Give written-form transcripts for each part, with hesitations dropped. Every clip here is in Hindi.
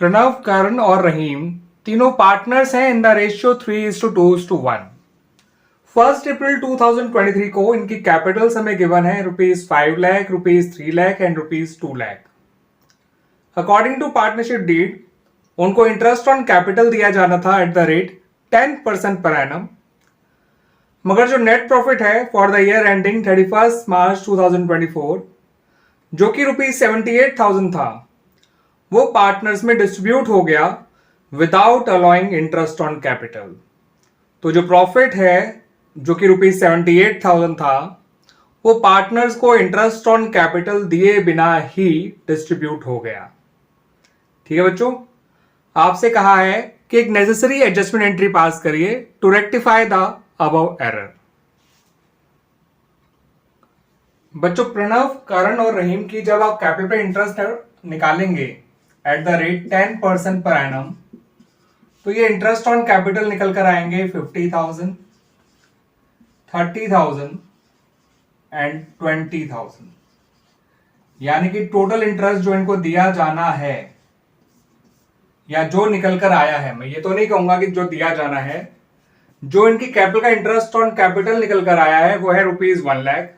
प्रणव, करण और रहीम तीनों पार्टनर्स हैं इन द रेशियो 3:2:1। 1 अप्रैल 2023 को इनकी कैपिटल्स हमें गिवन है ₹5 lakh, ₹3 lakh and ₹2 lakh. According to partnership deed उनको इंटरेस्ट ऑन कैपिटल दिया जाना था eight the rate 10% per annum, मगर जो नेट प्रॉफिट है फॉर द ईयर एंडिंग 31 मार्च 2024 जो कि ₹78,000 था, वो पार्टनर्स में डिस्ट्रीब्यूट हो गया without allowing interest on capital. तो जो प्रॉफिट है जो कि ₹78,000 था, वो पार्टनर्स को इंटरेस्ट ऑन कैपिटल दिए बिना ही डिस्ट्रीब्यूट हो गया। ठीक है बच्चों, आपसे कहा है कि एक नेसेसरी एडजस्टमेंट एंट्री पास करिए to rectify the above error. बच्चों, प्रणव, करण और रहीम की जब आप कैपिटल इंटरेस्ट निकालेंगे at the rate 10% per annum, तो ये इंटरेस्ट ऑन कैपिटल निकल कर आएंगे 50,000, 30,000 एंड 20,000। यानी कि टोटल इंटरेस्ट जो इनको दिया जाना है या जो निकल कर आया है, मैं ये तो नहीं कहूंगा कि जो दिया जाना है, जो इनकी कैपिटल का इंटरेस्ट ऑन कैपिटल निकल कर आया है वो है ₹1 लाख,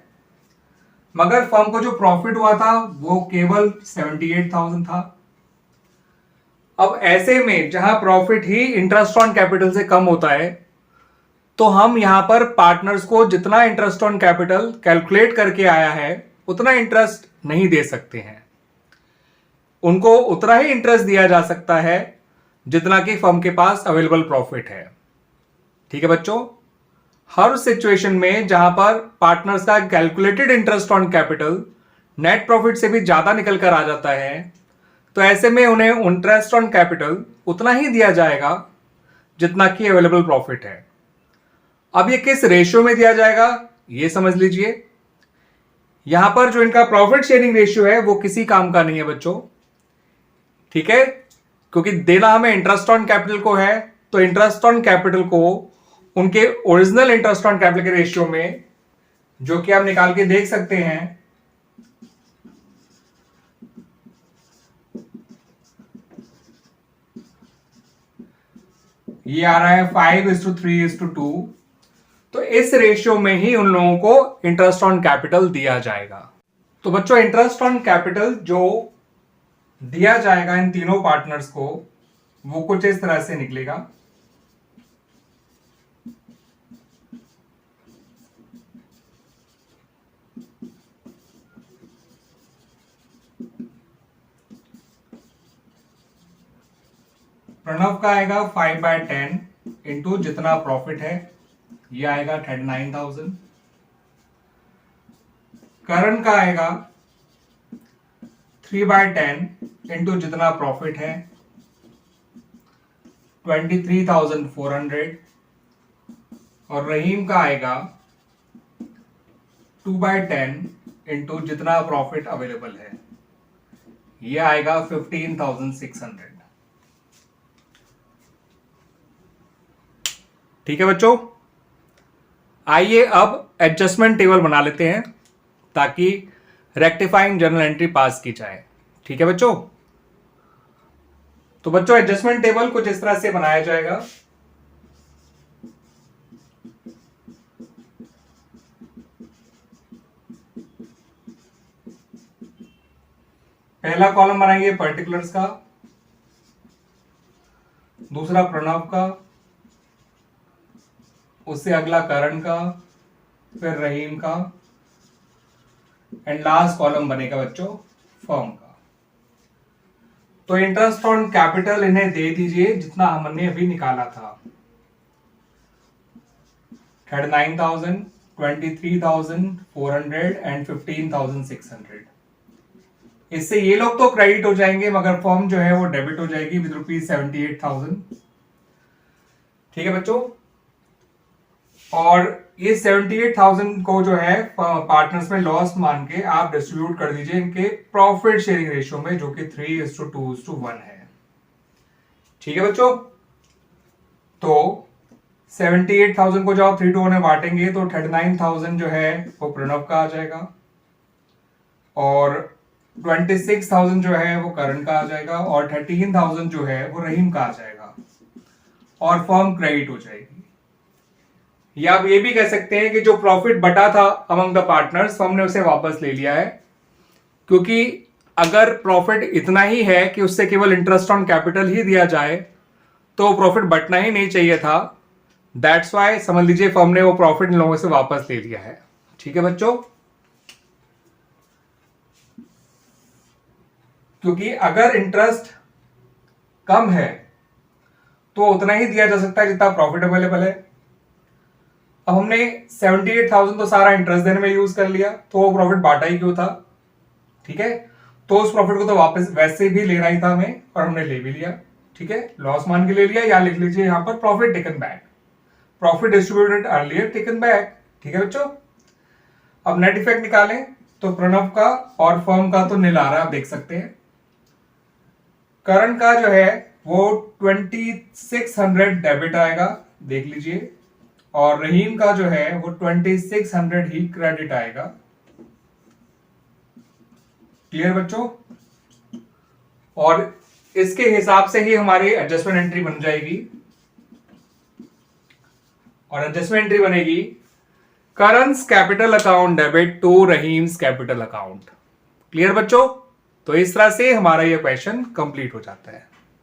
मगर फर्म को जो प्रॉफिट हुआ था वो केवल 78,000 था। अब ऐसे में जहां profit he interest on capital से कम होता है, तो हम यहां पर पार्टनर्स को जितना इंटरेस्ट ऑन कैपिटल कैलकुलेट करके आया है उतना इंटरेस्ट नहीं दे सकते हैं। उनको उतना ही इंटरेस्ट दिया जा सकता है जितना कि फर्म के पास अवेलेबल प्रॉफिट है। ठीक है बच्चों, हर सिचुएशन में जहां पर पार्टनर्स का calculated interest on capital net profit से भी ज्यादा निकल कर आ जाता है, तो ऐसे में उन्हें इंटरेस्ट ऑन कैपिटल उतना ही दिया जाएगा जितना कि अवेलेबल प्रॉफिट है। अब ये किस रेशियो में दिया जाएगा ये समझ लीजिए। यहां पर जो इनका प्रॉफिट शेयरिंग रेशियो है वो किसी काम का नहीं है बच्चों। ठीक है, क्योंकि देना हमें इंटरेस्ट ऑन कैपिटल को है, तो इंटरेस्ट ऑन कैपिटल को उनके ओरिजिनल इंटरेस्ट ऑन कैपिटल के रेशियो में, जो कि आप निकाल के देख सकते हैं, ये आ रहा है 5:3:2, तो इस रेशियो में ही उन लोगों को इंटरेस्ट ऑन कैपिटल दिया जाएगा। तो बच्चों, इंटरेस्ट ऑन कैपिटल जो दिया जाएगा इन तीनों पार्टनर्स को वो कुछ इस तरह से निकलेगा। प्रणव का आएगा 5/10 इंटू जितना प्रॉफिट है, ये आएगा 39,000। करण का आएगा 3/10 इंटू जितना प्रॉफिट है, 23,400। और रहीम का आएगा 2/10 इंटू जितना प्रॉफिट अवेलेबल है, ये आएगा 15,600। ठीक है बच्चों, आइए अब एडजस्टमेंट टेबल बना लेते हैं ताकि रेक्टिफाइंग जर्नल एंट्री पास की जाए। ठीक है बच्चों, तो बच्चों एडजस्टमेंट टेबल कुछ इस तरह से बनाया जाएगा। पहला कॉलम बनाएंगे पर्टिकुलर्स का, दूसरा प्रणव का, उससे अगला करण का, फिर रहीम का, एंड लास्ट कॉलम बनेगा बच्चों फर्म का। तो इंटरेस्ट ऑन कैपिटल इन्हें दे दीजिए जितना हमने अभी निकाला था, 39,000, 23,400 एंड 15,600। इससे ये लोग तो क्रेडिट हो जाएंगे, मगर फर्म जो है वो डेबिट हो जाएगी विद ₹78,000। ठीक है बच्चों, और ये 78,000 को जो है पार्टनर्स में लॉस मान के आप डिस्ट्रीब्यूट कर दीजिए इनके प्रॉफिट शेयरिंग रेशियो में, जो कि 3:2:1 है। ठीक है बच्चों, तो 78,000 को जब आप 3:1 में बांटेंगे तो 39,000 जो है वो प्रणव का आ जाएगा, और 26,000 जो है वो करण का आ जाएगा और 13,000 जो है वो रहीम का आ जाएगा और फर्म क्रेडिट हो जाएगी। या आप ये भी कह सकते हैं कि जो प्रॉफिट बटा था अमंग द पार्टनर्स हमने उसे वापस ले लिया है, क्योंकि अगर प्रॉफिट इतना ही है कि उससे केवल इंटरेस्ट ऑन कैपिटल ही दिया जाए तो प्रॉफिट बटना ही नहीं चाहिए था। दैट्स वाई समझ लीजिए फर्म ने वो प्रॉफिट इन लोगों से वापस ले लिया है। ठीक है बच्चों, क्योंकि अगर इंटरेस्ट कम है तो उतना ही दिया जा सकता है जितना प्रॉफिट अवेलेबल है। अब हमने 78,000 तो सारा इंटरेस्ट देने में यूज कर लिया, तो वो प्रॉफिट बांटा ही क्यों था। ठीक है, तो उस प्रॉफिट को तो वापस वैसे भी लेना ही था हमें और हमने ले भी लिया। ठीक है, लॉस मान के ले लिया, या लिख लीजिए यहां पर profit taken back, profit distributed earlier taken back. ठीक है बच्चों, अब नेट इफेक्ट निकालें तो प्रणव का और फर्म का तो नील आ रहा है, आप देख सकते हैं। करण का जो है वो 2600 डेबिट आएगा, देख लीजिए, और रहीम का जो है वो 2600 ही क्रेडिट आएगा। क्लियर बच्चों, और इसके हिसाब से ही हमारी एडजस्टमेंट एंट्री बन जाएगी, और एडजस्टमेंट एंट्री बनेगी Karan's capital account debit to Rahim's capital account. Clear बच्चों, तो इस तरह से हमारा यह क्वेश्चन कंप्लीट हो जाता है।